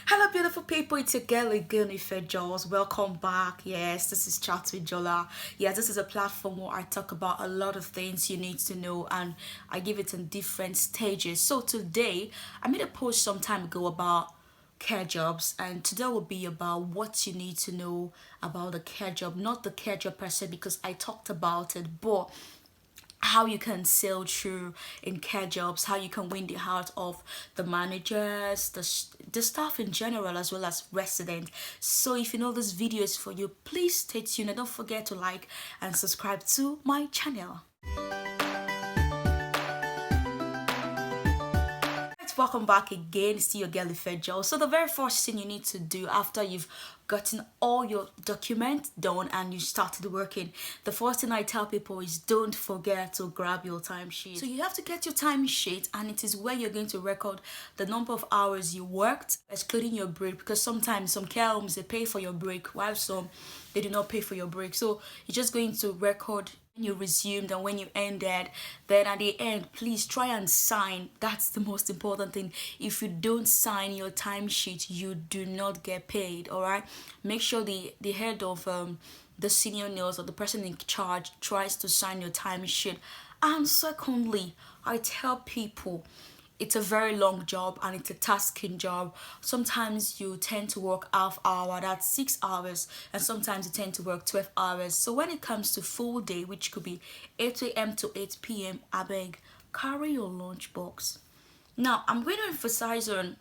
Hello beautiful people, it's your girl again, LFT Job. Welcome back. Yes, this is Chat with Jola. Yes, this is a platform where I talk about a lot of things you need to know and I give it in different stages. So today, I made a post some time ago about care jobs, and today will be about what you need to know about the care job, not the care job per se because I talked about it, but how you can sail through in care jobs, how you can win the heart of the managers, the staff in general, as well as residents. So if you know this video is for you, please stay tuned and don't forget to like and subscribe to my channel. Welcome back again. It's your girl LFT Job. So the very first thing you need to do after you've gotten all your documents done and you started working, the first thing I tell people is don't forget to grab your timesheet. So you have to get your timesheet, and it is where you're going to record the number of hours you worked, excluding your break, because sometimes some care homes they pay for your break while some they do not pay for your break. So you're just going to record when you resumed and when you ended. Then at the end, please try and sign. That's the most important thing. If you don't sign your timesheet, you do not get paid. All right, make sure the head of the senior nails or the person in charge tries to sign your timesheet. And secondly, I tell people it's a very long job and it's a tasking job. Sometimes you tend to work half hour, that's 6 hours, and sometimes you tend to work 12 hours. So when it comes to full day, which could be 8 a.m. to 8 p.m., I beg, carry your lunch box. Now, I'm going to emphasize on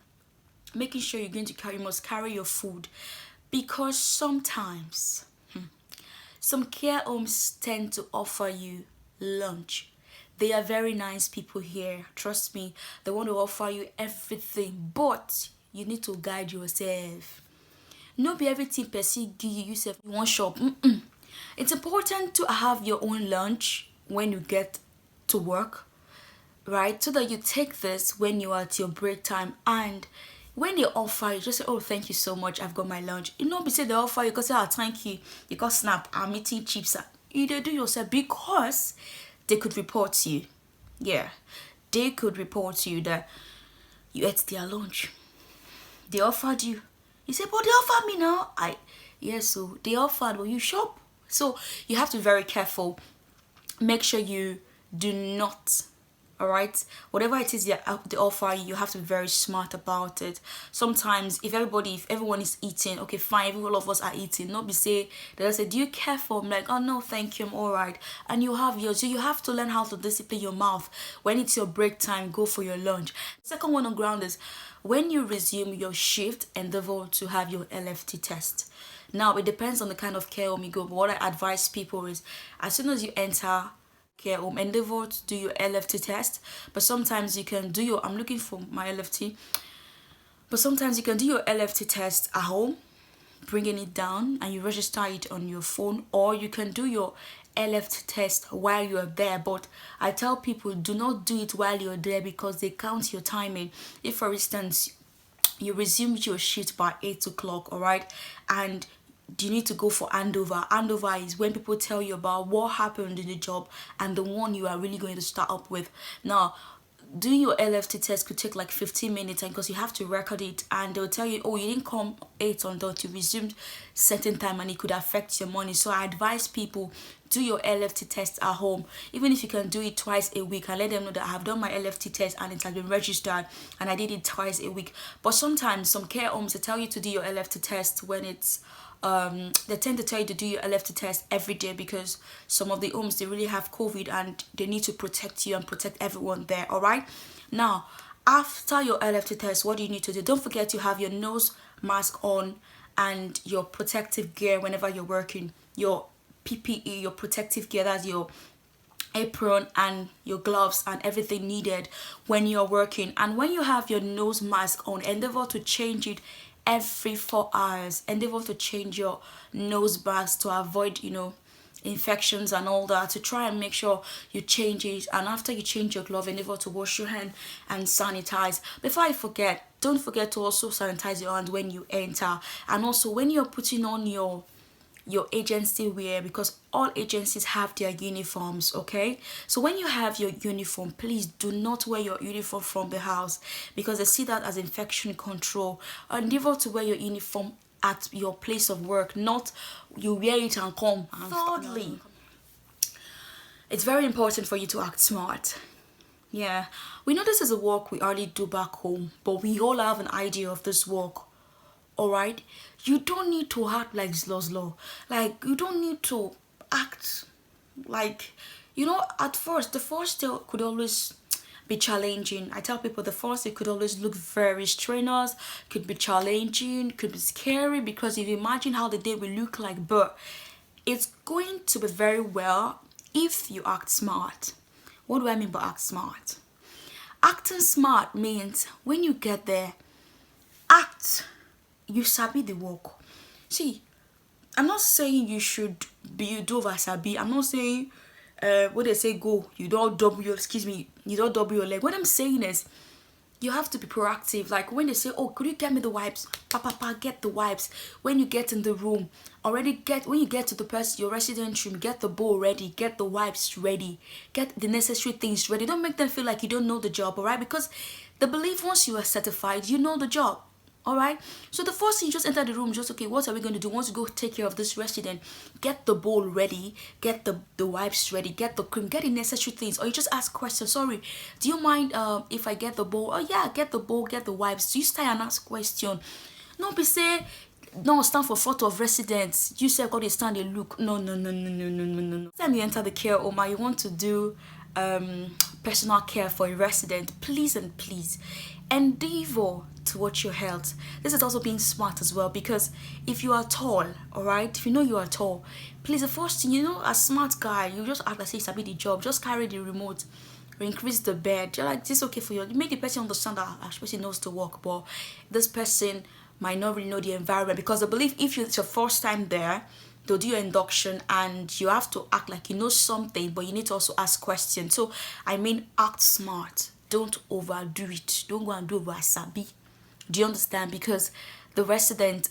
making sure you must carry your food, because sometimes some care homes tend to offer you lunch. They are very nice people here, trust me. They want to offer you everything, but you need to guide yourself. Not be everything per se give you yourself in one shop. It's important to have your own lunch when you get to work, right? So that you take this when you are at your break time, and when they offer you, just say, oh, thank you so much, I've got my lunch. You know, be say they offer you because say, oh, thank you, you got snap, I'm eating chips. You do yourself, because they could report you. Yeah, they could report you that you ate their lunch. They offered you. You say, but they offered me now. Yes, so they offered, well, you shop. So you have to be very careful. Make sure you do not, all right, whatever it is they offer you, you have to be very smart about it. Sometimes if everyone is eating, okay fine, all of us are eating, not be say they'll say, do you care for? I'm like, oh no thank you, I'm all right, and you have yours. So you have to learn how to discipline your mouth. When it's your break time, go for your lunch. Second one on ground is when you resume your shift, endeavor to have your LFT test. Now it depends on the kind of care home you go, but what I advise people is as soon as you enter care home, endeavor to do your LFT test. But sometimes you can do your, I'm looking for my LFT, but sometimes you can do your LFT test at home, bringing it down, and you register it on your phone, or you can do your LFT test while you're there. But I tell people, do not do it while you're there, because they count your timing. If for instance you resumed your shift by 8 o'clock, all right, and you need to go for handover. Handover is when people tell you about what happened in the job and the one you are really going to start up with. Now, doing your LFT test could take like 15 minutes, and because you have to record it, and they'll tell you, oh, you didn't come 8 on dot, you resumed certain time, and it could affect your money. So I advise people, do your LFT test at home, even if you can do it twice a week, and let them know that I have done my LFT test and it has been registered and I did it twice a week. But sometimes some care homes, they tell you to do your LFT test when it's they tend to tell you to do your LFT test every day, because some of the homes, they really have COVID and they need to protect you and protect everyone there. All right, now after your LFT test, what do you need to do? Don't forget to have your nose mask on and your protective gear whenever you're working, your PPE, your protective gear, that's your apron and your gloves and everything needed when you're working. And when you have your nose mask on, endeavor to change it every 4 hours. Endeavor to change your nose mask to avoid, infections and all that, to try and make sure you change it. And after you change your glove, endeavor to wash your hand and sanitize. Before I forget, don't forget to also sanitize your hand when you enter, and also when you're putting on your your agency wear, because all agencies have their uniforms. Okay, so when you have your uniform, please do not wear your uniform from the house, because they see that as infection control. Endeavor to wear your uniform at your place of work, not you wear it and come. And thirdly, it's very important for you to act smart. Yeah, we know this is a work we already do back home, but we all have an idea of this work. Alright? You don't need to act like Zlozlo. Like, you don't need to act like, at first, the first day could always be challenging. I tell people the first day could always look very strenuous, could be challenging, could be scary, because if you imagine how the day will look like, but it's going to be very well if you act smart. What do I mean by act smart? Acting smart means when you get there, you sabi the work. See, I'm not saying you should be do over sabi. I'm not saying when they say go, you don't double your leg. What I'm saying is you have to be proactive. Like when they say, oh, could you get me the wipes? Papa, get the wipes. When you get in the room, when you get to the person, your resident room, get the bowl ready, get the wipes ready, get the necessary things ready. Don't make them feel like you don't know the job, alright? Because the belief, once you are certified, you know the job. Alright, so the first thing, you just enter the room, just okay, what are we going to do? Once you go take care of this resident, get the bowl ready, get the wipes ready, get the cream, get the necessary things, or you just ask questions. Sorry, do you mind if I get the bowl? Oh yeah, get the bowl, get the wipes. So you start and ask question. No, be say no, stand for photo of residents. You say got to stand and look. No. Time you enter the care home, you want to do personal care for a resident, please and please endeavor to watch your health. This is also being smart as well, because if you are tall, alright, if you know you are tall, please, the first thing, a smart guy, you just act like say sabi the job, just carry the remote or increase the bed. You're like, this is okay for you. You make the person understand that this person knows to work, but this person might not really know the environment, because I believe if it's your first time there, they'll do your induction and you have to act like you know something, but you need to also ask questions. So I mean, act smart. Don't overdo it. Don't go and do wasabi. Do you understand? Because the resident,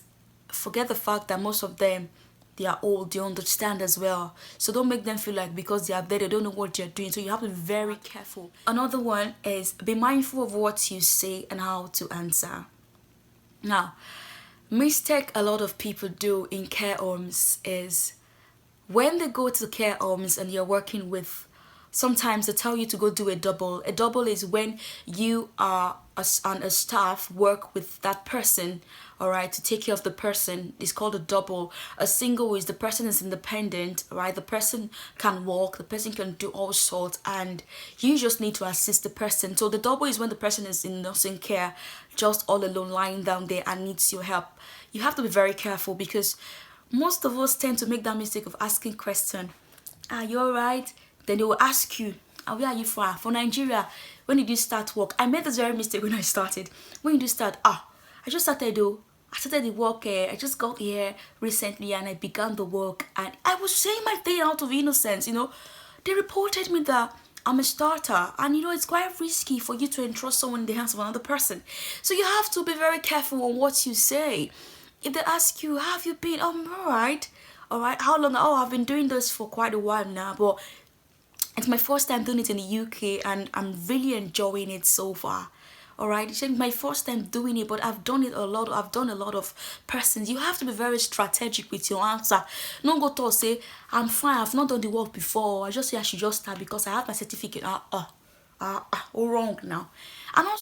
forget the fact that most of them, they are old, they understand as well. So don't make them feel like because they are there, they don't know what you're doing. So you have to be very careful. Another one is be mindful of what you say and how to answer. Now, mistake a lot of people do in care homes is when they go to care homes and you're working with, sometimes they tell you to go do a double. A double is when you are on a staff work with that person, alright, to take care of the person. It's called a double. A single is the person is independent, right? The person can walk, the person can do all sorts, and you just need to assist the person. So the double is when the person is in nursing care, just all alone, lying down there and needs your help. You have to be very careful, because most of us tend to make that mistake of asking question. Are you alright? Then they will ask you, where are you from? For Nigeria. When did you start work? I made this very mistake when I started. When did you start? I just started though. I started the work. I just got here recently and I began the work. And I was saying my thing out of innocence, They reported me that I'm a starter. And it's quite risky for you to entrust someone in the hands of another person. So you have to be very careful on what you say. If they ask you, how have you been? I'm alright. Alright, how long? I've been doing this for quite a while now, but it's my first time doing it in the UK and I'm really enjoying it so far. Alright, it's my first time doing it, but I've done it a lot. I've done a lot of persons. You have to be very strategic with your answer. Don't go to say, I'm fine, I've not done the work before. I just say I should just start because I have my certificate. All wrong now. And also,